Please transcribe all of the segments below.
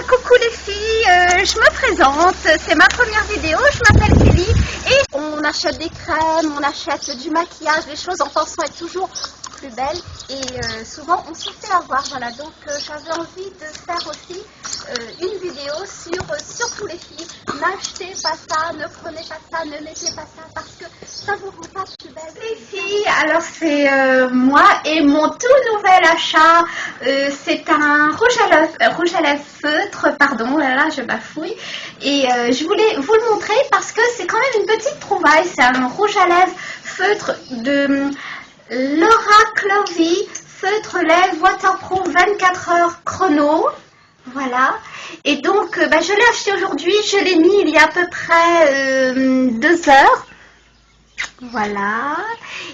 Coucou les filles, je me présente, c'est ma première vidéo, je m'appelle Célie et on achète des crèmes, on achète du maquillage, des choses en pensant être toujours plus belle et souvent on se fait avoir, voilà, donc j'avais envie de faire aussi une vidéo sur surtout les filles, n'achetez pas ça, ne prenez pas ça, ne mettez pas ça parce que ça vous rend pas plus belle. Les filles, alors c'est moi et mon tout nouvel achat, c'est un rouge à lèvres feutre, pardon, là je bafouille, et je voulais vous le montrer parce que c'est quand même une petite trouvaille, c'est un rouge à lèvres feutre de Laura Clovey, feutre lèvres waterproof 24 heures chrono. Voilà, et donc je l'ai acheté aujourd'hui, je l'ai mis il y a à peu près 2 heures. Voilà,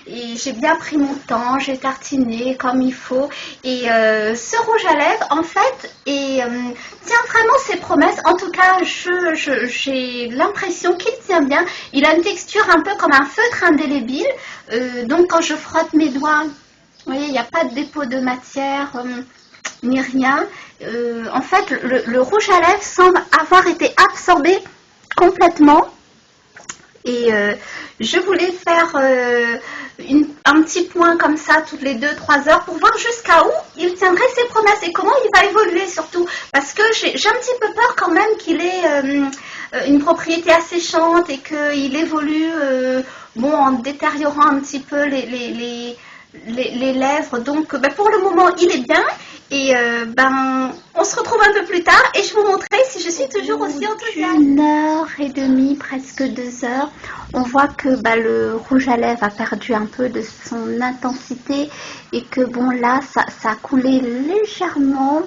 et j'ai bien pris mon temps, j'ai tartiné comme il faut. Et ce rouge à lèvres, en fait, tient vraiment ses promesses. En tout cas, j'ai l'impression qu'il tient bien. Il a une texture un peu comme un feutre indélébile. Donc quand je frotte mes doigts, vous voyez, il n'y a pas de dépôt de matière. Ni rien. En fait, le rouge à lèvres semble avoir été absorbé complètement. Et je voulais faire un petit point comme ça toutes les 2-3 heures pour voir jusqu'à où il tiendrait ses promesses et comment il va évoluer surtout. Parce que j'ai un petit peu peur quand même qu'il ait une propriété asséchante et qu'il évolue en détériorant un petit peu les lèvres. Donc pour le moment il est bien. Et on se retrouve un peu plus tard et je vous montrerai si je suis toujours aussi enthousiaste. 1h30, presque 2 heures. On voit que le rouge à lèvres a perdu un peu de son intensité et que là ça a coulé légèrement.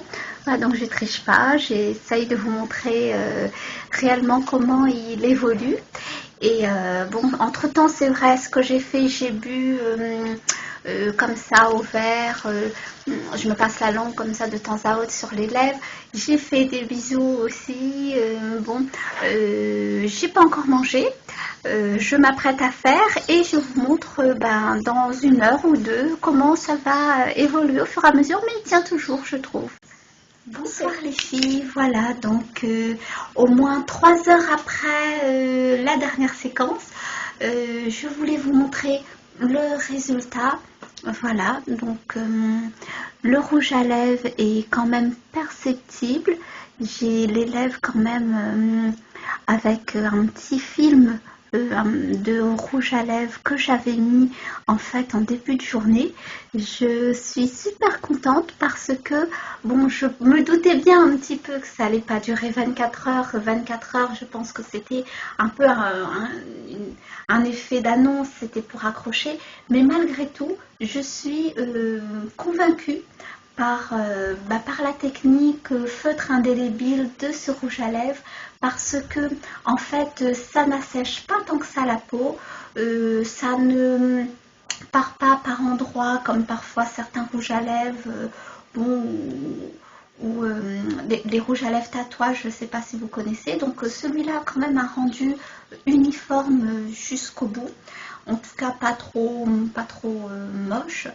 Voilà, donc je triche pas, j'essaye de vous montrer réellement comment il évolue. Et entre temps c'est vrai, ce que j'ai fait, j'ai bu comme ça au verre, je me passe la langue comme ça de temps à autre sur les lèvres, j'ai fait des bisous aussi, j'ai pas encore mangé, je m'apprête à faire et je vous montre dans 1 heure ou 2 comment ça va évoluer au fur et à mesure, mais il tient toujours je trouve. Bonsoir les filles, voilà donc au moins 3 heures après la dernière séquence, je voulais vous montrer le résultat. Voilà, donc le rouge à lèvres est quand même perceptible, j'ai les lèvres quand même avec un petit film de rouge à lèvres que j'avais mis en fait en début de journée. Je suis super contente parce que je me doutais bien un petit peu que ça allait pas durer 24 heures. 24 heures, je pense que c'était un peu un effet d'annonce, c'était pour accrocher, mais malgré tout je suis convaincue par la technique feutre indélébile de ce rouge à lèvres, parce que en fait ça n'assèche pas tant que ça la peau, ça ne part pas par endroits comme parfois certains rouges à lèvres ou les rouges à lèvres tatouage, je ne sais pas si vous connaissez. Donc celui-là a quand même un rendu uniforme jusqu'au bout, en tout cas pas trop moche.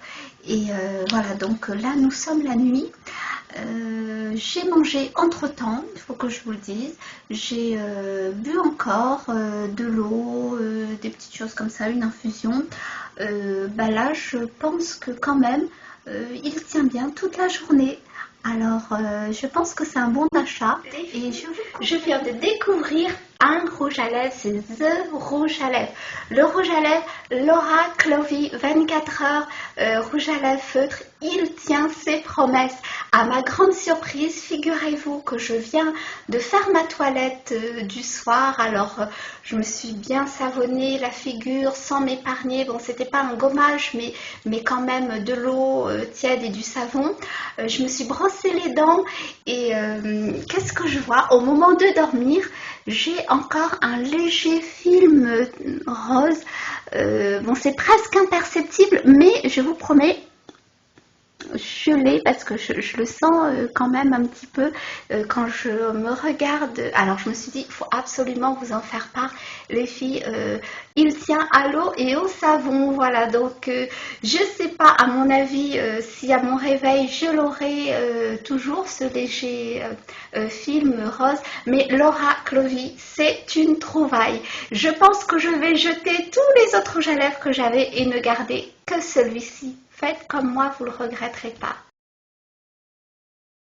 Et voilà, donc là nous sommes la nuit. J'ai mangé entre temps, il faut que je vous le dise, j'ai bu encore de l'eau, des petites choses comme ça, une infusion. Là je pense que quand même il tient bien toute la journée. Alors je pense que c'est un bon achat et je viens de découvrir un rouge à lèvres, c'est The Rouge à lèvres. Le rouge à lèvres Laura Clovey 24 heures, rouge à lèvres feutre, il tient ses promesses. À ma grande surprise, figurez-vous que je viens de faire ma toilette du soir. Alors je me suis bien savonnée la figure sans m'épargner. Bon, c'était pas un gommage, mais quand même de l'eau tiède et du savon. Je me suis brossé les dents et qu'est-ce que je vois? Au moment de dormir, j'ai encore un léger film rose. C'est presque imperceptible, mais je vous promets, je l'ai parce que je le sens quand même un petit peu quand je me regarde. Alors je me suis dit, il faut absolument vous en faire part, les filles. Il tient à l'eau et au savon, voilà. Donc je sais pas, à mon avis, si à mon réveil je l'aurai toujours ce léger film rose. Mais Laura Clovy, c'est une trouvaille. Je pense que je vais jeter tous les autres rouges à lèvres que j'avais et ne garder que celui-ci. Faites comme moi, vous ne le regretterez pas.